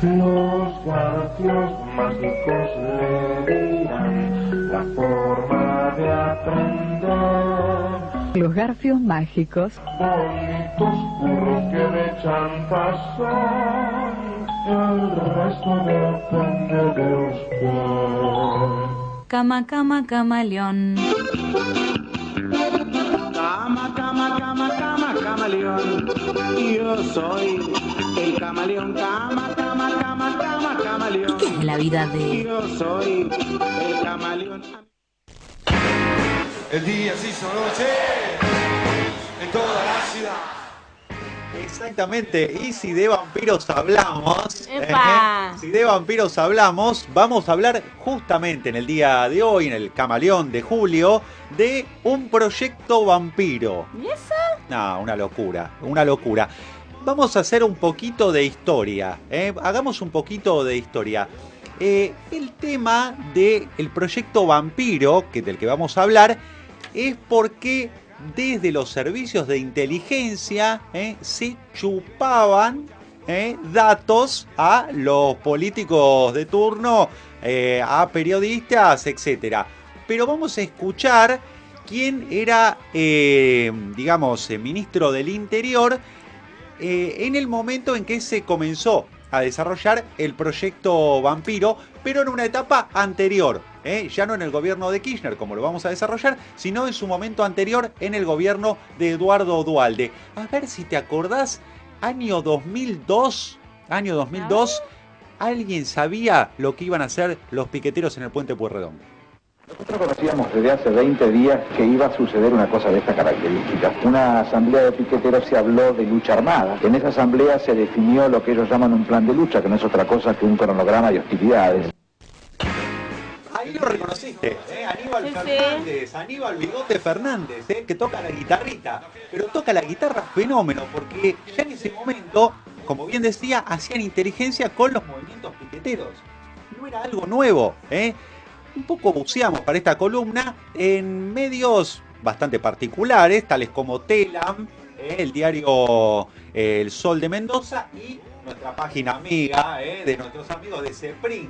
Los garfios mágicos le dirán la forma de aprender. Los garfios mágicos. Bonitos burros que de chanza son, el resto depende de usted. Cama, cama, camaleón. Cama, cama, cama, cama, camaleón. Yo soy el camaleón. Cama, cama, cama, cama, camaleón. ¿Qué es la vida de...? Yo soy el camaleón. El día se hizo noche en toda la ciudad. Exactamente, y si de vampiros hablamos, ¡Epa! si de vampiros hablamos, vamos a hablar justamente en el día de hoy, en el Camaleón de julio, de un proyecto vampiro. ¿Y eso? No, una locura, una locura. Vamos a hacer un poquito de historia, hagamos un poquito de historia. El tema del proyecto vampiro, del que vamos a hablar, es porque desde los servicios de inteligencia se chupaban datos a los políticos de turno, a periodistas, etcétera. Pero vamos a escuchar quién era, ministro del Interior en el momento en que se comenzó a desarrollar el proyecto vampiro, pero en una etapa anterior. Ya no en el gobierno de Kirchner, como lo vamos a desarrollar, sino en su momento anterior en el gobierno de Eduardo Duhalde. A ver si te acordás, año 2002, ¿alguien sabía lo que iban a hacer los piqueteros en el puente Pueyrredón? Nosotros conocíamos desde hace 20 días que iba a suceder una cosa de esta característica. Una asamblea de piqueteros se habló de lucha armada. En esa asamblea se definió lo que ellos llaman un plan de lucha, que no es otra cosa que un cronograma de hostilidades. Ahí lo reconociste, Aníbal Sí, Fernández, Aníbal Bigote Fernández, que toca la guitarrita, pero toca la guitarra fenómeno, porque ya en ese momento, como bien decía, hacían inteligencia con los movimientos piqueteros. No era algo nuevo, Un poco buceamos para esta columna en medios bastante particulares, tales como Telam, el diario El Sol de Mendoza y nuestra página amiga de nuestros amigos de CEPRIN,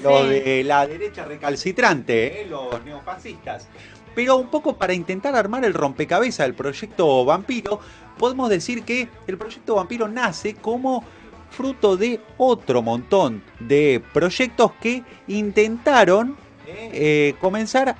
lo de la derecha recalcitrante, los neofascistas. Pero un poco para intentar armar el rompecabezas del proyecto Vampiro, podemos decir que el proyecto Vampiro nace como fruto de otro montón de proyectos que intentaron comenzar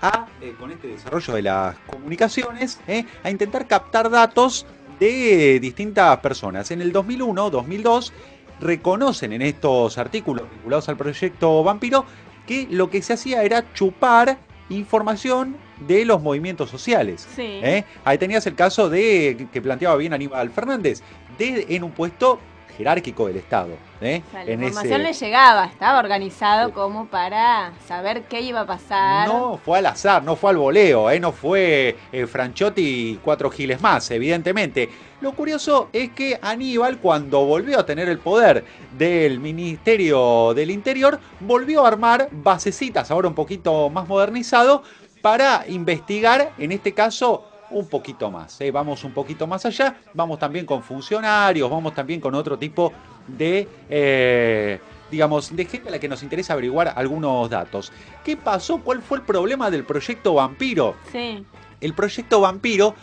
con este desarrollo de las comunicaciones, a intentar captar datos de distintas personas. En el 2001, 2002, reconocen en estos artículos vinculados al proyecto Vampiro que lo que se hacía era chupar información de los movimientos sociales. Sí. Ahí tenías el caso de que planteaba bien Aníbal Fernández, en un puesto jerárquico del Estado. O sea, la información le llegaba, estaba organizado como para saber qué iba a pasar. No fue al azar, no fue al voleo, no fue Franchotti y 4 giles más, evidentemente. Lo curioso es que Aníbal, cuando volvió a tener el poder del Ministerio del Interior, volvió a armar basecitas, ahora un poquito más modernizado, para investigar, en este caso, un poquito más. Vamos un poquito más allá, vamos también con funcionarios, vamos también con otro tipo de, de gente a la que nos interesa averiguar algunos datos. ¿Qué pasó? ¿Cuál fue el problema del proyecto Vampiro? Sí. El proyecto Vampiro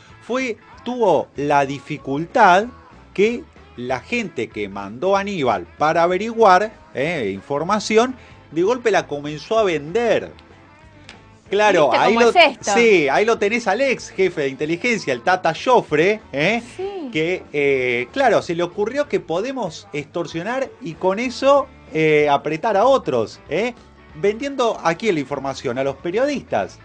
tuvo la dificultad que la gente que mandó a Aníbal para averiguar información, de golpe la comenzó a vender. Claro, ahí lo tenés al ex jefe de inteligencia, el Tata Joffre, Sí. que, claro, se le ocurrió que podemos extorsionar y con eso apretar a otros, vendiendo aquí la información a los periodistas.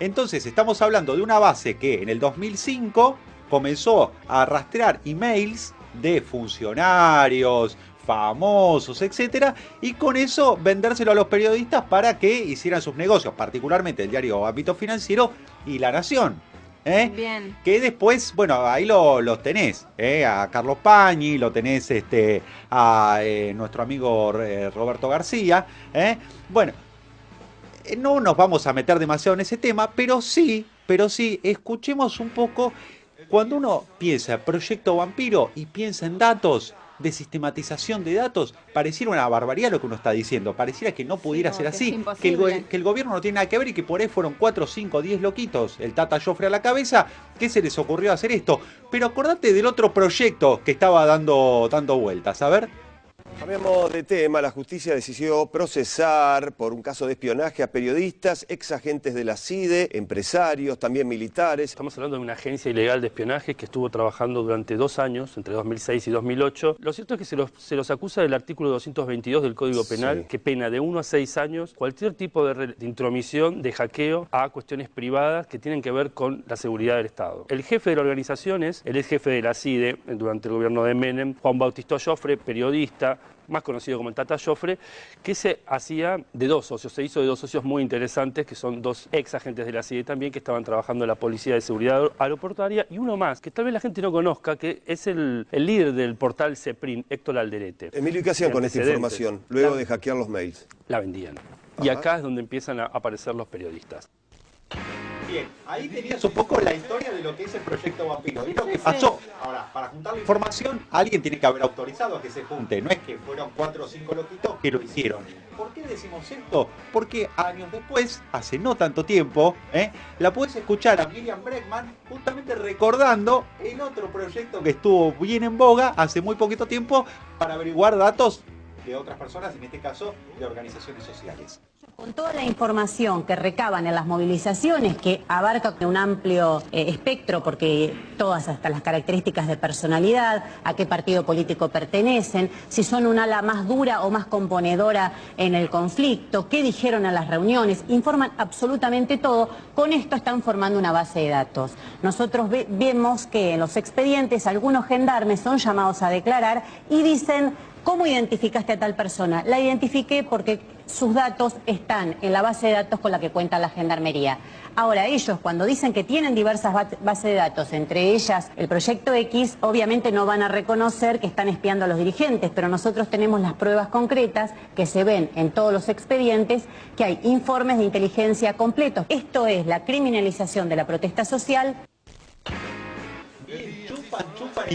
Entonces, estamos hablando de una base que en el 2005 comenzó a rastrear emails de funcionarios, famosos, etcétera, y con eso vendérselo a los periodistas para que hicieran sus negocios, particularmente el diario Ámbito Financiero y La Nación. Bien. Que después, bueno, ahí los tenés, a Carlos Pañi, lo tenés a nuestro amigo Roberto García. Bueno, no nos vamos a meter demasiado en ese tema, pero sí, escuchemos un poco. Cuando uno piensa Proyecto Vampiro y piensa en datos, de sistematización de datos, pareciera una barbaridad lo que uno está diciendo, pareciera que no pudiera ser así, que el gobierno no tiene nada que ver y que por ahí fueron 4, 5, 10 loquitos, el Tata Joffre a la cabeza, que se les ocurrió hacer esto. Pero acordate del otro proyecto que estaba dando vueltas, a ver. Cambiamos de tema. La justicia decidió procesar por un caso de espionaje a periodistas, ex agentes de la CIDE, empresarios, también militares. Estamos hablando de una agencia ilegal de espionaje que estuvo trabajando durante 2 años, entre 2006 y 2008. Lo cierto es que se los acusa del artículo 222 del Código Penal, que pena de 1 a 6 años cualquier tipo de intromisión, de hackeo a cuestiones privadas que tienen que ver con la seguridad del Estado. El jefe de la organización es el ex jefe de la CIDE durante el gobierno de Menem, Juan Bautista Joffre, periodista, más conocido como el Tata Joffre, que se hacía de 2 socios, se hizo de 2 socios muy interesantes, que son 2 ex agentes de la CIDE también, que estaban trabajando en la Policía de Seguridad Aeroportuaria, y uno más, que tal vez la gente no conozca, que es el líder del portal CEPRIN, Héctor Alderete. Emilio, ¿y qué hacían con esta información, luego de hackear los mails? La vendían. Y acá es donde empiezan a aparecer los periodistas. Bien, ahí tenías un poco la historia de lo que es el proyecto Vampiro. ¿Y lo que pasó? Ahora, para juntar la información, alguien tiene que haber autorizado a que se junte. No es que fueron 4 o 5 loquitos que lo hicieron. ¿Por qué decimos esto? Porque años después, hace no tanto tiempo, la puedes escuchar a Miriam Bregman justamente recordando el otro proyecto que estuvo bien en boga hace muy poquito tiempo para averiguar datos de otras personas, en este caso de organizaciones sociales. Con toda la información que recaban en las movilizaciones, que abarca un amplio espectro, porque todas, hasta las características de personalidad, a qué partido político pertenecen, si son un ala más dura o más componedora en el conflicto, qué dijeron en las reuniones, informan absolutamente todo. Con esto están formando una base de datos. Nosotros vemos que en los expedientes algunos gendarmes son llamados a declarar y dicen: ¿cómo identificaste a tal persona? La identifiqué porque sus datos están en la base de datos con la que cuenta la Gendarmería. Ahora, ellos cuando dicen que tienen diversas bases de datos, entre ellas el Proyecto X, obviamente no van a reconocer que están espiando a los dirigentes, pero nosotros tenemos las pruebas concretas que se ven en todos los expedientes, que hay informes de inteligencia completos. Esto es la criminalización de la protesta social.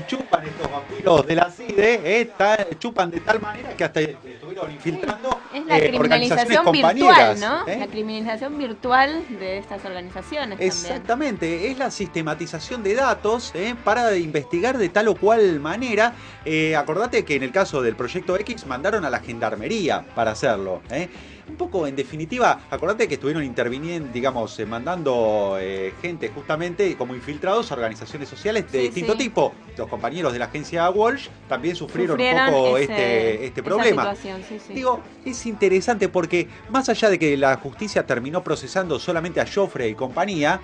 Chupan estos vampiros de la CIDE, chupan de tal manera que hasta estuvieron infiltrando es la criminalización virtual, ¿no? La criminalización virtual de estas organizaciones. Exactamente, también. Es la sistematización de datos para investigar de tal o cual manera. Acordate que en el caso del Proyecto X mandaron a la Gendarmería para hacerlo. Un poco, en definitiva, acordate que estuvieron interviniendo, digamos, mandando gente justamente como infiltrados a organizaciones sociales de distinto tipo. Los compañeros de la agencia Walsh también sufrieron un poco este problema. Digo, es interesante porque más allá de que la justicia terminó procesando solamente a Joffre y compañía,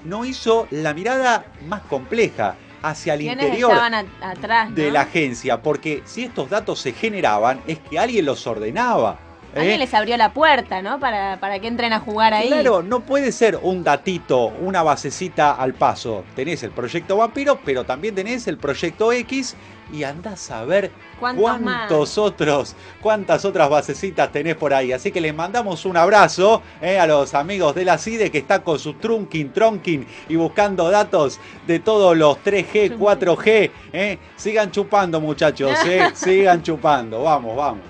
no hizo la mirada más compleja hacia el interior atrás, ¿no? de la agencia, porque si estos datos se generaban es que alguien los ordenaba. Alguien les abrió la puerta, ¿no? Para que entren a jugar ahí. Claro, no puede ser un datito, una basecita al paso. Tenés el Proyecto Vampiro, pero también tenés el Proyecto X y andás a ver cuántas otras basecitas tenés por ahí. Así que les mandamos un abrazo a los amigos de la CIDE que están con su tronking y buscando datos de todos los 3G, 4G. Sigan chupando, muchachos, sigan chupando. Vamos.